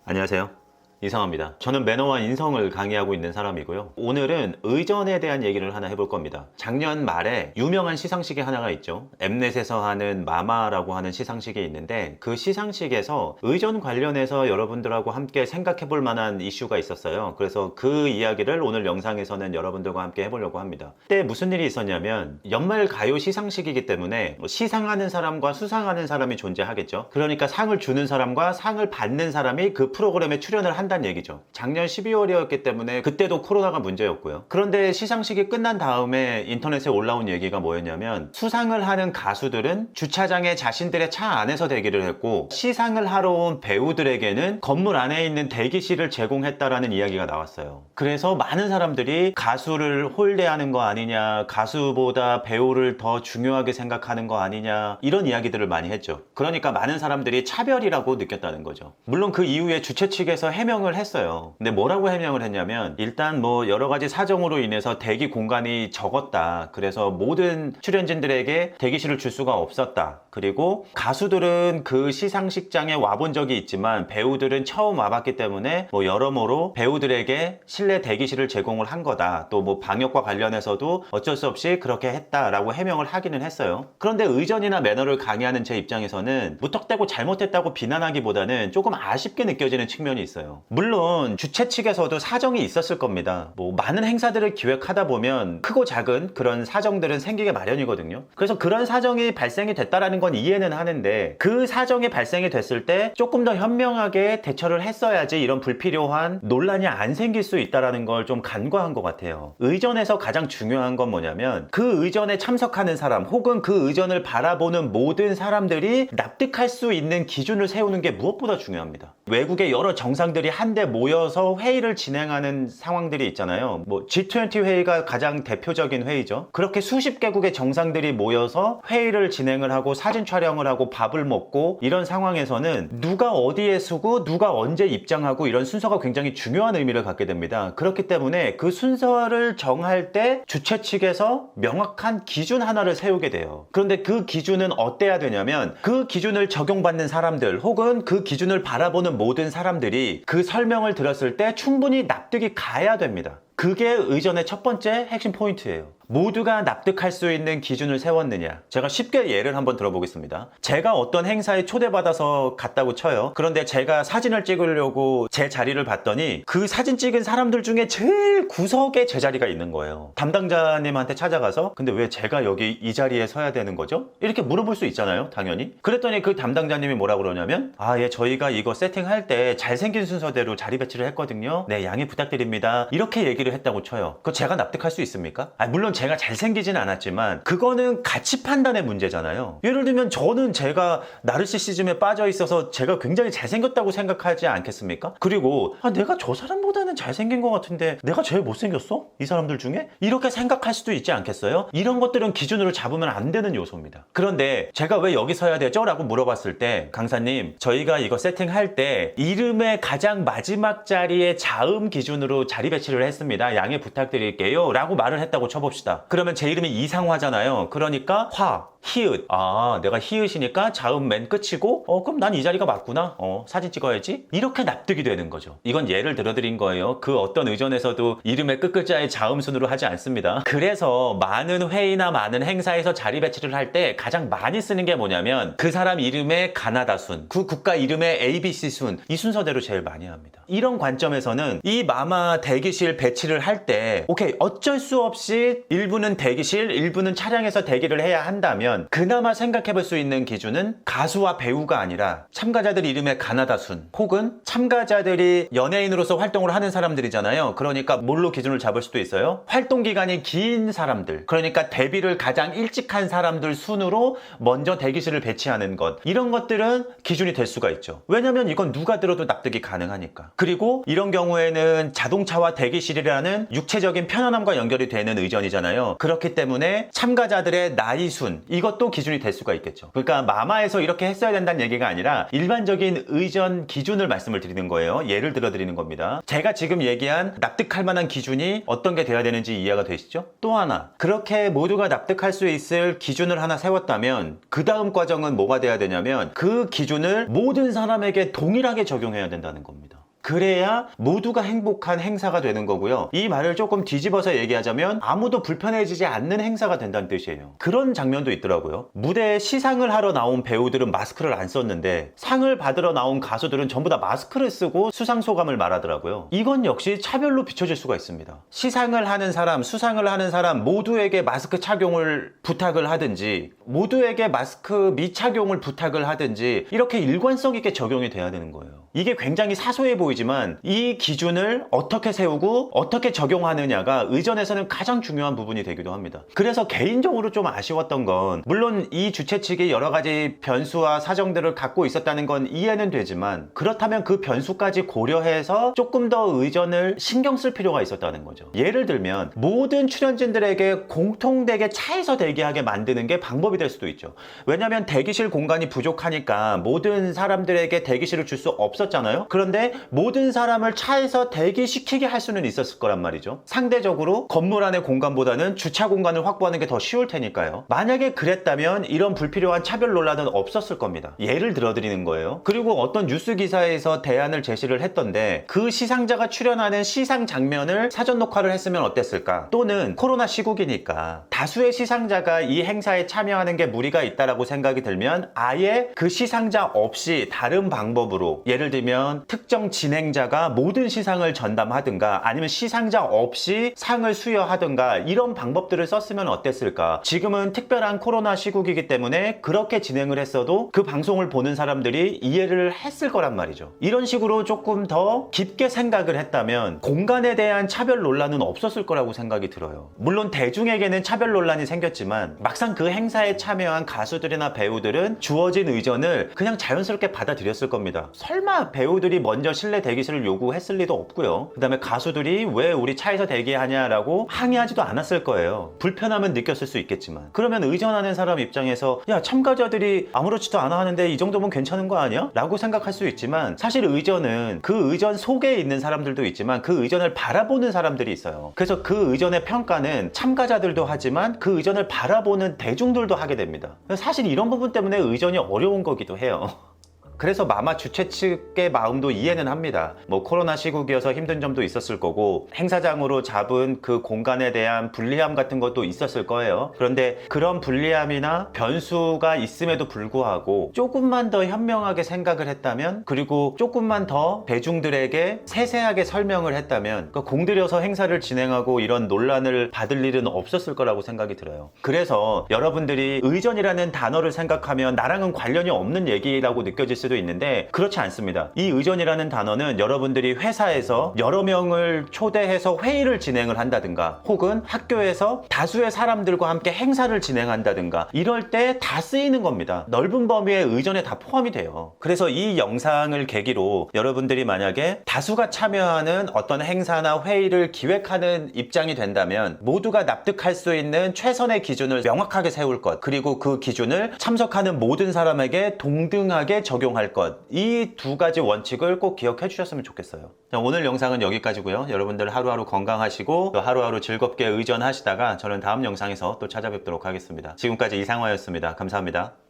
안녕하세요. 이상합니다. 저는 매너와 인성을 강의하고 있는 사람이고요. 오늘은 의전에 대한 얘기를 하나 해볼 겁니다. 작년 말에 유명한 시상식이 하나가 있죠. 엠넷에서 하는 마마라고 하는 시상식이 있는데 그 시상식에서 의전 관련해서 여러분들하고 함께 생각해 볼 만한 이슈가 있었어요. 그래서 그 이야기를 오늘 영상에서는 여러분들과 함께 해보려고 합니다. 그때 무슨 일이 있었냐면 연말 가요 시상식이기 때문에 시상하는 사람과 수상하는 사람이 존재하겠죠. 그러니까 상을 주는 사람과 상을 받는 사람이 그 프로그램에 출연을 한다는 얘기죠. 작년 12월이었기 때문에 그때도 코로나가 문제였고요. 그런데 시상식이 끝난 다음에 인터넷에 올라온 얘기가 뭐였냐면 수상을 하는 가수들은 주차장에 자신들의 차 안에서 대기를 했고 시상을 하러 온 배우들에게는 건물 안에 있는 대기실을 제공했다라는 이야기가 나왔어요. 그래서 많은 사람들이 가수를 홀대하는 거 아니냐, 가수보다 배우를 더 중요하게 생각하는 거 아니냐, 이런 이야기들을 많이 했죠. 그러니까 많은 사람들이 차별이라고 느꼈다는 거죠. 물론 그 이후에 주최 측에서 해명을 했어요. 근데 뭐라고 해명을 했냐면 일단 뭐 여러 가지 사정으로 인해서 대기 공간이 적었다. 그래서 모든 출연진들에게 대기실을 줄 수가 없었다. 그리고 가수들은 그 시상식장에 와본 적이 있지만 배우들은 처음 와봤기 때문에 뭐 여러모로 배우들에게 실내 대기실을 제공을 한 거다. 또 뭐 방역과 관련해서도 어쩔 수 없이 그렇게 했다라고 해명을 하기는 했어요. 그런데 의전이나 매너를 강의하는 제 입장에서는 무턱대고 잘못했다고 비난하기보다는 조금 아쉽게 느껴지는 측면이 있어요. 물론 주최 측에서도 사정이 있었을 겁니다. 뭐 많은 행사들을 기획하다 보면 크고 작은 그런 사정들은 생기게 마련이거든요. 그래서 그런 사정이 발생이 됐다라는 건 이해는 하는데 그 사정이 발생이 됐을 때 조금 더 현명하게 대처를 했어야지 이런 불필요한 논란이 안 생길 수 있다라는 걸 좀 간과한 것 같아요. 의전에서 가장 중요한 건 뭐냐면 그 의전에 참석하는 사람 혹은 그 의전을 바라보는 모든 사람들이 납득할 수 있는 기준을 세우는 게 무엇보다 중요합니다. 외국의 여러 정상들이 한데 모여서 회의를 진행하는 상황들이 있잖아요. 뭐 G20 회의가 가장 대표적인 회의죠. 그렇게 수십 개국의 정상들이 모여서 회의를 진행을 하고 사진 촬영을 하고 밥을 먹고 이런 상황에서는 누가 어디에 서고 누가 언제 입장하고 이런 순서가 굉장히 중요한 의미를 갖게 됩니다. 그렇기 때문에 그 순서를 정할 때 주최 측에서 명확한 기준 하나를 세우게 돼요. 그런데 그 기준은 어때야 되냐면 그 기준을 적용받는 사람들 혹은 그 기준을 바라보는 모든 사람들이 그 설명을 들었을 때 충분히 납득이 가야 됩니다. 그게 의전의 첫 번째 핵심 포인트예요. 모두가 납득할 수 있는 기준을 세웠느냐. 제가 쉽게 예를 한번 들어보겠습니다. 제가 어떤 행사에 초대받아서 갔다고 쳐요. 그런데 제가 사진을 찍으려고 제 자리를 봤더니 그 사진 찍은 사람들 중에 제일 구석에 제 자리가 있는 거예요. 담당자님한테 찾아가서 근데 왜 제가 여기 이 자리에 서야 되는 거죠? 이렇게 물어볼 수 있잖아요, 당연히. 그랬더니 그 담당자님이 뭐라 그러냐면 예, 저희가 이거 세팅할 때 잘생긴 순서대로 자리 배치를 했거든요. 네, 양해 부탁드립니다. 이렇게 얘기를 했다고 쳐요. 그거 제가 납득할 수 있습니까? 물론 제가 잘생기진 않았지만 그거는 가치 판단의 문제잖아요. 예를 들면 저는 제가 나르시시즘에 빠져 있어서 제가 굉장히 잘생겼다고 생각하지 않겠습니까? 그리고 내가 저 사람보다는 잘생긴 것 같은데 내가 제일 못생겼어? 이 사람들 중에? 이렇게 생각할 수도 있지 않겠어요? 이런 것들은 기준으로 잡으면 안 되는 요소입니다. 그런데 제가 왜 여기 서야 되죠? 라고 물어봤을 때 강사님, 저희가 이거 세팅할 때 이름의 가장 마지막 자리에 자음 기준으로 자리 배치를 했습니다. 양해 부탁드릴게요 라고 말을 했다고 쳐봅시다. 그러면 제 이름이 이상화잖아요. 그러니까 화, 히읗. 내가 히읗이니까 자음 맨 끝이고 그럼 난 이 자리가 맞구나. 사진 찍어야지. 이렇게 납득이 되는 거죠. 이건 예를 들어드린 거예요. 그 어떤 의전에서도 이름의 끝글자의 자음 순으로 하지 않습니다. 그래서 많은 회의나 많은 행사에서 자리 배치를 할 때 가장 많이 쓰는 게 뭐냐면 그 사람 이름의 가나다 순, 그 국가 이름의 ABC 순, 이 순서대로 제일 많이 합니다. 이런 관점에서는 이 마마 대기실 배치를 할 때 오케이, 어쩔 수 없이 일부는 대기실, 일부는 차량에서 대기를 해야 한다면 그나마 생각해 볼 수 있는 기준은 가수와 배우가 아니라 참가자들 이름의 가나다 순 혹은 참가자들이 연예인으로서 활동을 하는 사람들이잖아요. 그러니까 뭘로 기준을 잡을 수도 있어요? 활동 기간이 긴 사람들, 그러니까 데뷔를 가장 일찍 한 사람들 순으로 먼저 대기실을 배치하는 것, 이런 것들은 기준이 될 수가 있죠. 왜냐면 이건 누가 들어도 납득이 가능하니까. 그리고 이런 경우에는 자동차와 대기실이라는 육체적인 편안함과 연결이 되는 의전이잖아요. 그렇기 때문에 참가자들의 나이 순, 이것도 기준이 될 수가 있겠죠. 그러니까 마마에서 이렇게 했어야 된다는 얘기가 아니라 일반적인 의전 기준을 말씀을 드리는 거예요. 예를 들어 드리는 겁니다. 제가 지금 얘기한 납득할 만한 기준이 어떤 게 돼야 되는지 이해가 되시죠? 또 하나, 그렇게 모두가 납득할 수 있을 기준을 하나 세웠다면 그 다음 과정은 뭐가 돼야 되냐면 그 기준을 모든 사람에게 동일하게 적용해야 된다는 겁니다. 그래야 모두가 행복한 행사가 되는 거고요. 이 말을 조금 뒤집어서 얘기하자면 아무도 불편해지지 않는 행사가 된다는 뜻이에요. 그런 장면도 있더라고요. 무대에 시상을 하러 나온 배우들은 마스크를 안 썼는데 상을 받으러 나온 가수들은 전부 다 마스크를 쓰고 수상 소감을 말하더라고요. 이건 역시 차별로 비춰질 수가 있습니다. 시상을 하는 사람, 수상을 하는 사람 모두에게 마스크 착용을 부탁을 하든지 모두에게 마스크 미착용을 부탁을 하든지 이렇게 일관성 있게 적용이 돼야 되는 거예요. 이게 굉장히 사소해 보이지만 이 기준을 어떻게 세우고 어떻게 적용하느냐가 의전에서는 가장 중요한 부분이 되기도 합니다. 그래서 개인적으로 좀 아쉬웠던 건 물론 이 주최 측이 여러 가지 변수와 사정들을 갖고 있었다는 건 이해는 되지만 그렇다면 그 변수까지 고려해서 조금 더 의전을 신경 쓸 필요가 있었다는 거죠. 예를 들면 모든 출연진들에게 공통되게 차에서 대기하게 만드는 게 방법이 될 수도 있죠. 왜냐하면 대기실 공간이 부족하니까 모든 사람들에게 대기실을 줄 수 없었잖아요. 그런데 모든 사람을 차에서 대기시키게 할 수는 있었을 거란 말이죠. 상대적으로 건물 안의 공간보다는 주차 공간을 확보하는 게 더 쉬울 테니까요. 만약에 그랬다면 이런 불필요한 차별 논란은 없었을 겁니다. 예를 들어 드리는 거예요. 그리고 어떤 뉴스 기사에서 대안을 제시를 했던데 그 시상자가 출연하는 시상 장면을 사전 녹화를 했으면 어땠을까? 또는 코로나 시국이니까 다수의 시상자가 이 행사에 참여하는 게 무리가 있다라고 생각이 들면 아예 그 시상자 없이 다른 방법으로 예를 들면 특정 진행자가 모든 시상을 전담하든가 아니면 시상자 없이 상을 수여하든가 이런 방법들을 썼으면 어땠을까? 지금은 특별한 코로나 시국이기 때문에 그렇게 진행을 했어도 그 방송을 보는 사람들이 이해를 했을 거란 말이죠. 이런 식으로 조금 더 깊게 생각을 했다면 공간에 대한 차별 논란은 없었을 거라고 생각이 들어요. 물론 대중에게는 차별 논란이 생겼지만 막상 그 행사에 참여한 가수들이나 배우들은 주어진 의전을 그냥 자연스럽게 받아들였을 겁니다. 설마 배우들이 먼저 실내 대기실을 요구했을 리도 없고요. 그 다음에 가수들이 왜 우리 차에서 대기하냐라고 항의하지도 않았을 거예요. 불편함은 느꼈을 수 있겠지만 그러면 의전하는 사람 입장에서 야 참가자들이 아무렇지도 않아 하는데 이 정도면 괜찮은 거 아니야? 라고 생각할 수 있지만 사실 의전은 그 의전 속에 있는 사람들도 있지만 그 의전을 바라보는 사람들이 있어요. 그래서 그 의전의 평가는 참가자들도 하지만 그 의전을 바라보는 대중들도 하게 됩니다. 사실 이런 부분 때문에 의전이 어려운 거기도 해요. 그래서 마마 주최 측의 마음도 이해는 합니다. 뭐 코로나 시국이어서 힘든 점도 있었을 거고 행사장으로 잡은 그 공간에 대한 불리함 같은 것도 있었을 거예요. 그런데 그런 불리함이나 변수가 있음에도 불구하고 조금만 더 현명하게 생각을 했다면 그리고 조금만 더 대중들에게 세세하게 설명을 했다면 공들여서 행사를 진행하고 이런 논란을 받을 일은 없었을 거라고 생각이 들어요. 그래서 여러분들이 의전이라는 단어를 생각하면 나랑은 관련이 없는 얘기라고 느껴질 수도 있는데 그렇지 않습니다. 이 의전이라는 단어는 여러분들이 회사에서 여러 명을 초대해서 회의를 진행을 한다든가 혹은 학교에서 다수의 사람들과 함께 행사를 진행한다든가 이럴 때 다 쓰이는 겁니다. 넓은 범위의 의전에 다 포함이 돼요. 그래서 이 영상을 계기로 여러분들이 만약에 다수가 참여하는 어떤 행사나 회의를 기획하는 입장이 된다면 모두가 납득할 수 있는 최선의 기준을 명확하게 세울 것 그리고 그 기준을 참석하는 모든 사람에게 동등하게 적용할 것 이 두 가지 원칙을 꼭 기억해 주셨으면 좋겠어요. 자, 오늘 영상은 여기까지고요. 여러분들 하루하루 건강하시고 또 하루하루 즐겁게 의전하시다가 저는 다음 영상에서 또 찾아뵙도록 하겠습니다. 지금까지 이상화였습니다. 감사합니다.